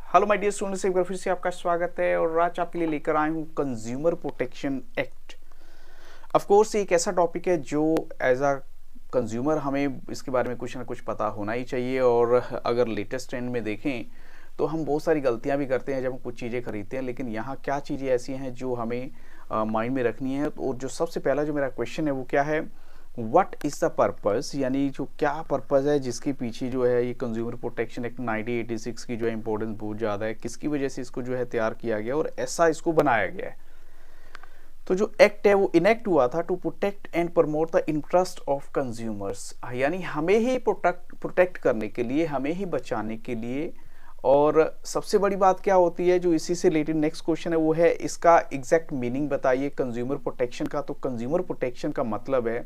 Hello my dear students, एक बार फिर से आपका स्वागत है और आज आपके लिए लेकर आए हूँ consumer protection act. Of course ये एक ऐसा टॉपिक है जो एज अ कंज्यूमर हमें इसके बारे में कुछ ना कुछ पता होना ही चाहिए। और अगर लेटेस्ट ट्रेंड में देखें तो हम बहुत सारी गलतियां भी करते हैं जब हम कुछ चीज़ें खरीदते हैं, लेकिन यहाँ क्या चीज़ें ऐसी हैं जो हमें माइंड में रखनी है। और जो सबसे पहला जो मेरा क्वेश्चन है वो क्या है, व्हाट इज़ द पर्पस, यानी जो क्या पर्पस है जिसके पीछे जो है ये कंज्यूमर प्रोटेक्शन एक्ट 1986 की जो है इंपॉर्टेंस बहुत ज़्यादा है, किसकी वजह से इसको जो है तैयार किया गया और ऐसा इसको बनाया गया है। तो जो एक्ट है वो इनेक्ट हुआ था to protect and promote the interest of consumers, यानी हमें ही प्रोटेक्ट करने के लिए, हमें ही बचाने के लिए। और सबसे बड़ी बात क्या होती है, जो इसी से रिलेटेड नेक्स्ट क्वेश्चन है वो है इसका एग्जैक्ट मीनिंग बताइए कंज्यूमर प्रोटेक्शन का। तो कंज्यूमर प्रोटेक्शन का मतलब है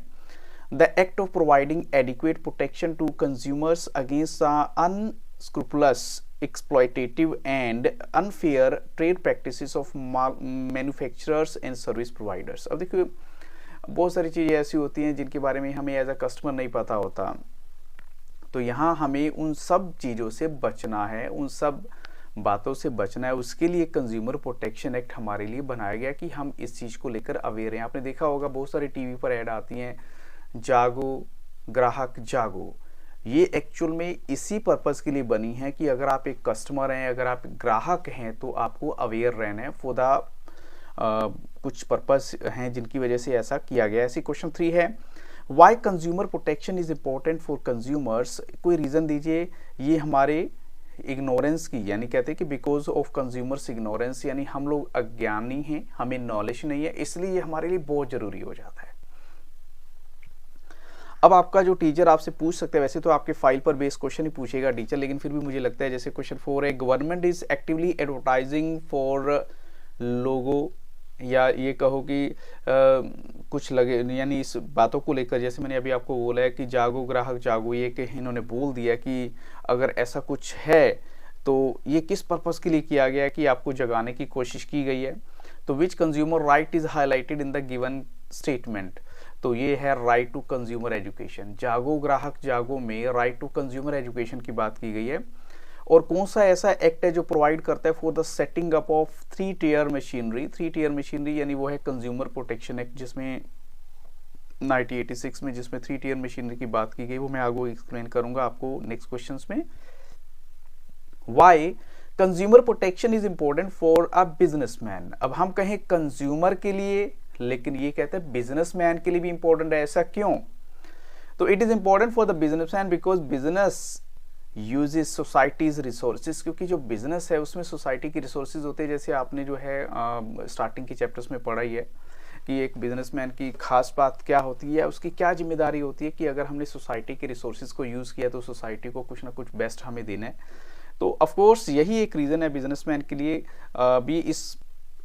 the act of providing adequate protection to consumers against the unscrupulous, exploitative and unfair trade practices of manufacturers and service providers। अब देखिए बहुत सारी चीज़ें ऐसी होती हैं जिनके बारे में हमें एज अ कस्टमर नहीं पता होता, तो यहाँ हमें उन सब चीज़ों से बचना है, उन सब बातों से बचना है। उसके लिए कंज्यूमर प्रोटेक्शन एक्ट हमारे लिए बनाया गया कि हम इस चीज़ को लेकर अवेयर हैं। आपने देखा होगा बहुत सारी टीवी पर ऐड आती हैं, जागो ग्राहक जागो। ये एक्चुअल में इसी पर्पस के लिए बनी है कि अगर आप एक कस्टमर हैं, अगर आप ग्राहक हैं, तो आपको अवेयर रहना है फॉर द कुछ पर्पस हैं जिनकी वजह से ऐसा किया गया। ऐसी क्वेश्चन 3 है, why consumer protection is important for consumers. कोई रीज़न दीजिए। ये हमारे इग्नोरेंस की, यानी कहते हैं कि बिकॉज ऑफ कंज्यूमर्स इग्नोरेंस, यानी हम लोग अज्ञानी हैं, हमें नॉलेज नहीं है, इसलिए ये हमारे लिए बहुत ज़रूरी हो जाता है। अब आपका जो टीचर आपसे पूछ सकते हैं, वैसे तो आपके फाइल पर बेस्ड क्वेश्चन ही पूछेगा टीचर, लेकिन फिर भी मुझे लगता है जैसे क्वेश्चन 4 है, government is actively advertising for लोगो, या ये कहो कि कुछ लगे, यानी इस बातों को लेकर, जैसे मैंने अभी आपको बोला है कि जागो ग्राहक जागो, ये कि इन्होंने बोल दिया कि अगर ऐसा कुछ है तो ये किस पर्पस के लिए किया गया है कि आपको जगाने की कोशिश की गई है। तो which consumer right is highlighted in the given statement. तो ये है राइट टू कंज्यूमर एजुकेशन। जागो ग्राहक जागो में राइट टू कंज्यूमर एजुकेशन की बात की गई है। और कौन सा ऐसा एक्ट है जो प्रोवाइड करता है for the setting up of 3 tier machinery. 3 tier machinery यानी वो है कंज्यूमर प्रोटेक्शन एक्ट, जिसमें 1986 में जिसमें 3 टियर मशीनरी की बात की गई, वो मैं आगे एक्सप्लेन करूंगा आपको नेक्स्ट क्वेश्चंस में। Why consumer protection is important for a businessman. अब हम कहें कंज्यूमर के लिए, लेकिन ये कहते हैं बिजनेसमैन के लिए भी इंपॉर्टेंट है। ऐसा क्यों? तो it is important for the businessman because business uses societies resources, क्योंकि जो बिजनेस है उसमें सोसाइटी की रिसोर्सेज होते हैं। जैसे आपने जो है स्टार्टिंग के चैप्टर्स में पढ़ा ही है कि एक बिजनेसमैन की खास बात क्या होती है, उसकी क्या जिम्मेदारी होती है कि अगर हमने सोसाइटी के रिसोर्सेज को यूज़ किया तो सोसाइटी को कुछ ना कुछ बेस्ट हमें देना है। तो ऑफकोर्स यही एक रीज़न है बिजनेसमैन के लिए भी इस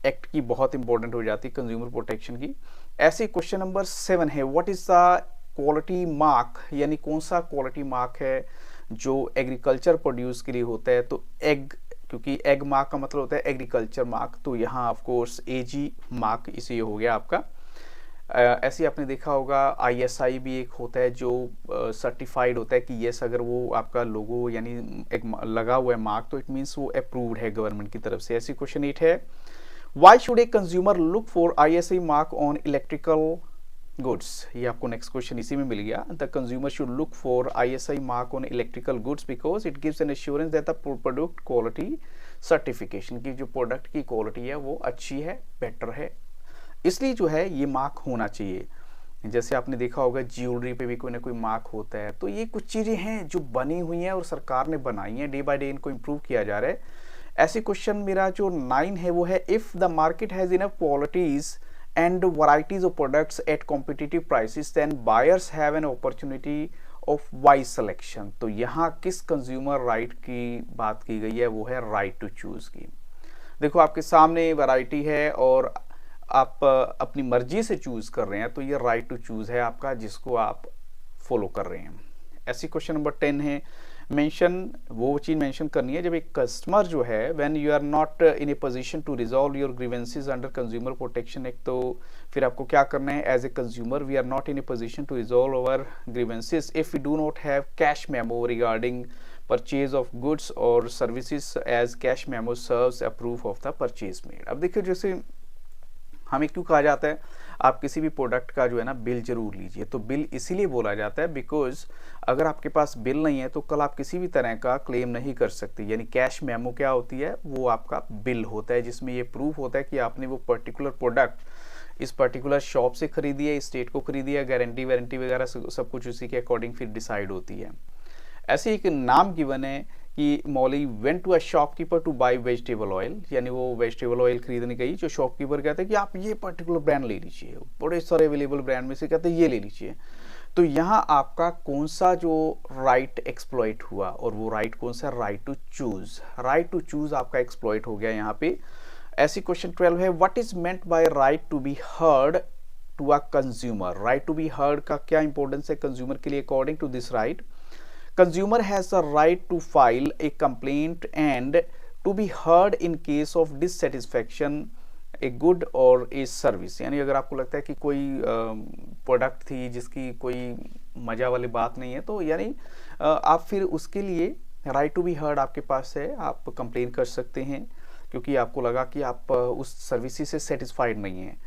एक्ट की बहुत इंपॉर्टेंट हो जाती है कंज्यूमर प्रोटेक्शन की। ऐसे क्वेश्चन नंबर 7 है, what is the quality mark, यानी कौन सा क्वालिटी मार्क है जो एग्रीकल्चर प्रोड्यूस के लिए होता है। तो एग, क्योंकि एग मार्क का मतलब होता है एग्रीकल्चर मार्क, तो यहाँ ऑफ कोर्स एजी मार्क इसे हो गया आपका। ऐसे आपने देखा होगा आईएसआई भी एक होता है जो सर्टिफाइड होता है कि यस, अगर वो आपका लोगो यानी एक लगा हुआ है मार्क, तो इट मीन्स वो अप्रूव्ड है गवर्नमेंट की तरफ से। ऐसी क्वेश्चन 8 है, why should a consumer look for ISI mark on electrical goods. ये आपको नेक्स्ट क्वेश्चन इसी में मिल गया। The consumer should look for ISI mark on electrical goods because it gives an assurance that the product quality certification, की जो product की quality है वो अच्छी है, बेटर है, इसलिए जो है ये मार्क होना चाहिए। जैसे आपने देखा होगा ज्वेलरी पे भी कोई ना कोई मार्क होता है। तो ये कुछ चीज़ें हैं जो बनी हुई हैं और सरकार ने बनाई हैं, डे बाय डे इनको इम्प्रूव किया जा रहा है। ऐसे क्वेश्चन मेरा जो 9 है वो है, if the market has enough qualities and varieties of products at competitive prices then buyers have an opportunity of wise selection। तो यहाँ किस कंज्यूमर राइट की बात की गई है, वो है राइट टू चूज की। देखो आपके सामने वैरायटी है और आप अपनी मर्जी से चूज कर रहे हैं, तो ये राइट टू चूज है आपका, जिसको आप फॉलो कर रहे हैं। ऐसी क्वेश्चन नंबर 10 है, मेंशन, वो चीज़ मेंशन करनी है जब एक कस्टमर जो है when you are not in a position to resolve your grievances under consumer protection act. तो फिर आपको क्या करना है, as a consumer we are not in a position to resolve our grievances if we do not have cash memo regarding purchase of goods और services as cash memo serves a proof of the purchase made. अब देखिए जैसे हमें क्यों कहा जाता है आप किसी भी प्रोडक्ट का जो है ना बिल जरूर लीजिए, तो बिल इसीलिए बोला जाता है बिकॉज अगर आपके पास बिल नहीं है तो कल आप किसी भी तरह का क्लेम नहीं कर सकते। यानी कैश मेमो क्या होती है, वो आपका बिल होता है जिसमें ये प्रूफ होता है कि आपने वो पर्टिकुलर प्रोडक्ट इस पर्टिकुलर शॉप से खरीदी है, स्टेट को खरीदी है, गारंटी वारंटी वगैरह सब कुछ उसी के अकॉर्डिंग फिर डिसाइड होती है। ऐसे एक नाम गिवन है कि Molly went to a shopkeeper to buy vegetable oil, यानी वो वेजिटेबल ऑयल खरीदने गई, जो शॉपकीपर कहते हैं कि आप ये पर्टिकुलर ब्रांड ले लीजिए, बड़े सारे अवेलेबल ब्रांड में से कहते हैं ये ले लीजिए। तो यहाँ आपका कौन सा जो राइट एक्सप्लॉइट हुआ, और वो राइट कौन सा, right to choose. Right to choose आपका एक्सप्लॉइट हो गया यहाँ पे। ऐसी क्वेश्चन 12 है, what is meant by right to be heard to a consumer. Right to be heard का क्या इंपॉर्टेंस है कंज्यूमर के लिए। According to this right, consumer has the right to file a complaint and to be heard in case of dissatisfaction a good or a service। यानी अगर आपको लगता है कि कोई प्रोडक्ट थी जिसकी कोई मजा वाली बात नहीं है, तो यानी आप फिर उसके लिए राइट टू बी हर्ड आपके पास है, आप कंप्लेन कर सकते हैं क्योंकि आपको लगा कि आप उस सर्विस से सेटिस्फाइड नहीं है।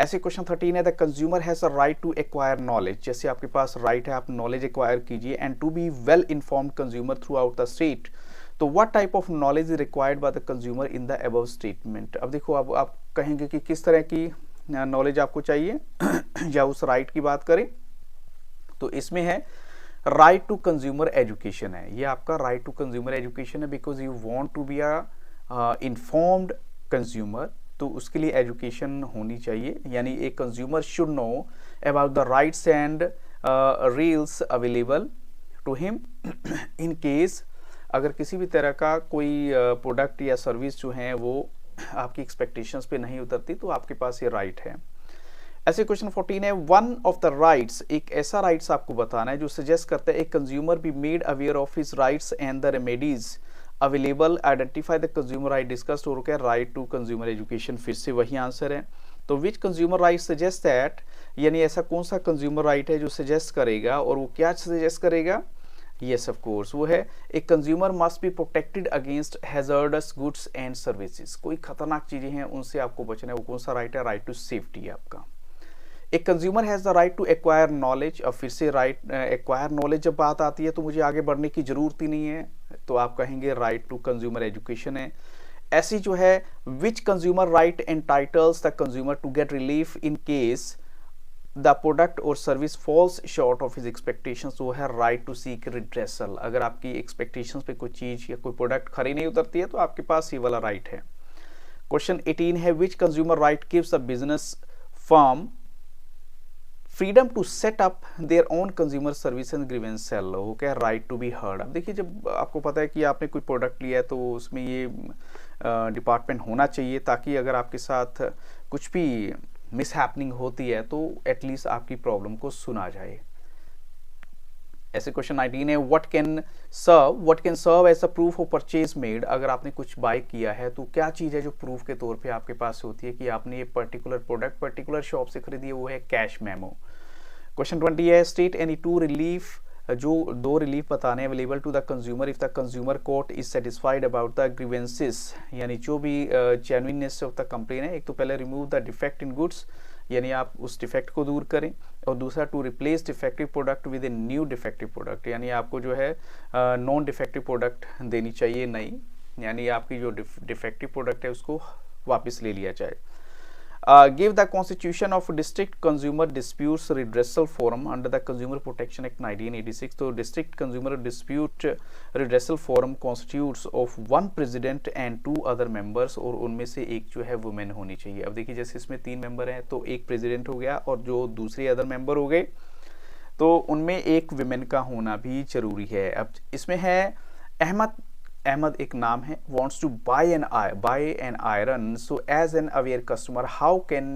ऐसे क्वेश्चन 13 है, the consumer has a right to acquire knowledge. जैसे आपके पास राइट है, आप नॉलेज एक्वायर कीजिए, and to be well informed consumer throughout the state. तो what type of knowledge is required by the consumer in the above statement. अब देखो, अब आप कहेंगे कि किस तरह की नॉलेज आपको चाहिए या उस राइट की बात करें, तो इसमें है राइट टू कंज्यूमर एजुकेशन है। ये आपका राइट टू कंज्यूमर एजुकेशन है because you want to be a informed consumer, तो उसके लिए एजुकेशन होनी चाहिए। यानी एक consumer should know about the rights and rules available to him in case अगर किसी भी तरह का कोई प्रोडक्ट या सर्विस जो है वो आपकी एक्सपेक्टेशंस पे नहीं उतरती, तो आपके पास ये राइट है। ऐसे क्वेश्चन 14 है, वन ऑफ द राइट्स, एक ऐसा राइट्स आपको बताना है जो सजेस्ट करता है एक consumer be made aware of his rights and the remedies available, identify the consumer right discussed, और क्या राइट टू कंज्यूमर एजुकेशन, फिर से वही आंसर है। तो which consumer right suggest that, यानी ऐसा कौन सा कंज्यूमर राइट है जो सजेस्ट करेगा, और वो क्या सजेस्ट करेगा, यस ऑफ कोर्स वो है एक consumer must be protected against hazardous goods and services. कोई खतरनाक चीजें हैं उनसे आपको बचना है, वो कौन सा राइट है, राइट टू सेफ्टी है आपका। एक consumer has the right to acquire knowledge. अब फिर से राइट एक्वायर नॉलेज जब बात आती है तो मुझे आगे बढ़ने की जरूरत ही नहीं है, तो आप कहेंगे राइट टू कंज्यूमर एजुकेशन है। ऐसी जो है which consumer right entitles the consumer to get relief in case the product और service falls short of his expectations, वो है राइट टू सीक रिड्रेसल। अगर आपकी एक्सपेक्टेशंस पे कोई चीज या कोई प्रोडक्ट खरी नहीं उतरती है तो आपके पास ये वाला राइट है। क्वेश्चन 18 है, which consumer right gives a business firm freedom to set up their own consumer service and grievance cell, वो क्या राइट टू बी हर्ड। अब देखिए, जब आपको पता है कि आपने कोई प्रोडक्ट लिया है तो उसमें ये डिपार्टमेंट होना चाहिए ताकि अगर आपके साथ कुछ भी मिस हैपनिंग होती है तो एटलीस्ट आपकी प्रॉब्लम को सुना जाए। ऐसे क्वेश्चन 19 है, what can serve as a proof of purchase made. अगर आपने कुछ बाय किया है तो क्या चीज है जो प्रूफ के तौर पे आपके पास होती है कि आपने ये पर्टिकुलर प्रोडक्ट पर्टिकुलर शॉप से खरीदी है, वो है कैश मेमो। क्वेश्चन 20 है, स्टेट एनी टू रिलीफ, जो दो रिलीफ बताने available to the consumer if the consumer court is satisfied about the grievances, यानी जो भी जेन्युइननेस ऑफ द कंप्लेन है। एक तो पहले remove the defect in goods, यानी आप उस डिफेक्ट को दूर करें, और दूसरा to replace defective product with a new defective product, यानी आपको जो है नॉन डिफेक्टिव प्रोडक्ट देनी चाहिए नई, यानी आपकी जो डिफेक्टिव प्रोडक्ट है उसको वापस ले लिया जाए। Give the constitution of district consumer disputes redressal forum under the consumer protection act 1986। तो district consumer dispute redressal forum constitutes of one president and 2 other members, और उनमें से एक जो है वुमेन होनी चाहिए। अब देखिए, जैसे इसमें 3 मेंबर हैं तो एक प्रेसिडेंट हो गया, और जो दूसरे अदर मेंबर हो गए तो उनमें एक वुमेन का होना भी जरूरी है। अब इसमें है अहमद एक नाम है, wants to buy an iron, so as an aware customer how can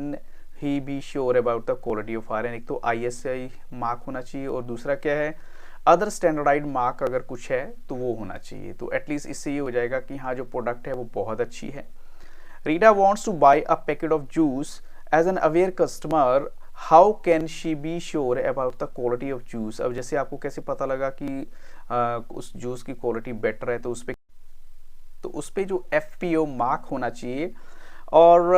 he be sure about the quality of iron। एक तो ISI मार्क होना चाहिए, और दूसरा क्या है, अदर स्टैंडर्डाइज्ड मार्क अगर कुछ है तो वो होना चाहिए। तो एटलीस्ट इससे ये हो जाएगा कि हाँ जो प्रोडक्ट है वो बहुत अच्छी है। Rita wants to buy a packet of juice as an aware customer, how can she be sure about the quality of juice. अब जैसे आपको कैसे पता लगा कि उस जूस की क्वालिटी बेटर है तो उस पे जो FPO मार्क होना चाहिए। और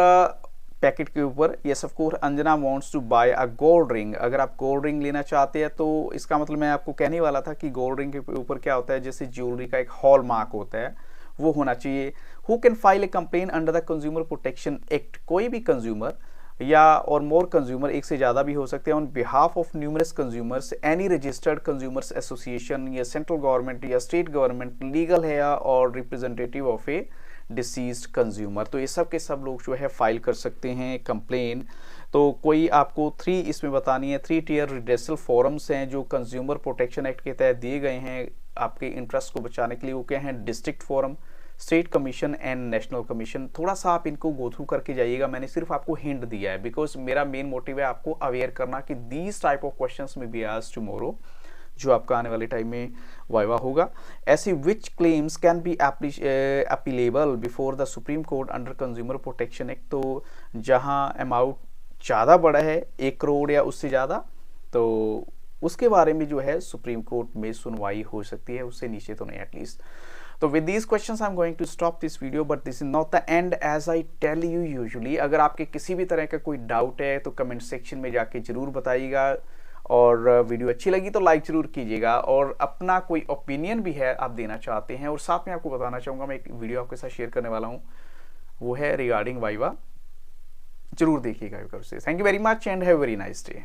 पैकेट के ऊपर yes of course Anjana wants to buy a gold ring, अगर आप गोल्ड रिंग लेना चाहते हैं तो इसका मतलब मैं आपको कहने वाला था कि गोल्ड रिंग के ऊपर क्या होता है, जैसे ज्वेलरी का एक हॉल मार्क होता है वो होना चाहिए। Who can file A complain under the consumer protection act, कोई भी कंज्यूमर या और मोर कंज्यूमर, एक से ज़्यादा भी हो सकते हैं, on behalf of numerous consumers, any registered consumers association या सेंट्रल गवर्नमेंट या स्टेट गवर्नमेंट लीगल है और representative of A deceased consumer. तो ये सब के सब लोग जो है फाइल कर सकते हैं कंप्लेन। तो कोई आपको 3 इसमें बतानी है, 3 टियर रिड्रेसल फोरम्स हैं जो कंज्यूमर प्रोटेक्शन एक्ट के तहत दिए गए हैं आपके इंटरेस्ट को बचाने के लिए। वो क्या हैं, district forum, state commission and national commission. थोड़ा सा आप इनको गो थ्रू करके जाइएगा, मैंने सिर्फ आपको हिंट दिया है बिकॉज मेरा मेन मोटिव है आपको अवेयर करना कि दीज टाइप ऑफ क्वेश्चंस में बी आस्क्ड टुमारो, जो आपका आने वाले टाइम में वाइवा होगा। ऐसी which claims can be appealable before the supreme court under consumer protection act, तो जहां अमाउंट ज़्यादा बड़ा है 1 करोड़ या उससे ज़्यादा, तो उसके बारे में जो है सुप्रीम कोर्ट में सुनवाई हो सकती है, उससे नीचे तो नहीं एटलीस्ट। तो with these questions I am going to stop this video, but this is not the end as I tell you usually. अगर आपके किसी भी तरह का कोई डाउट है तो कमेंट सेक्शन में जाके जरूर बताइएगा, और वीडियो अच्छी लगी तो लाइक जरूर कीजिएगा, और अपना कोई ओपिनियन भी है आप देना चाहते हैं। और साथ में आपको बताना चाहूँगा, मैं एक वीडियो आपके साथ शेयर करने वाला हूँ, वो है रिगार्डिंग वाइवा, जरूर देखिएगा। Thank you very much and have very nice day.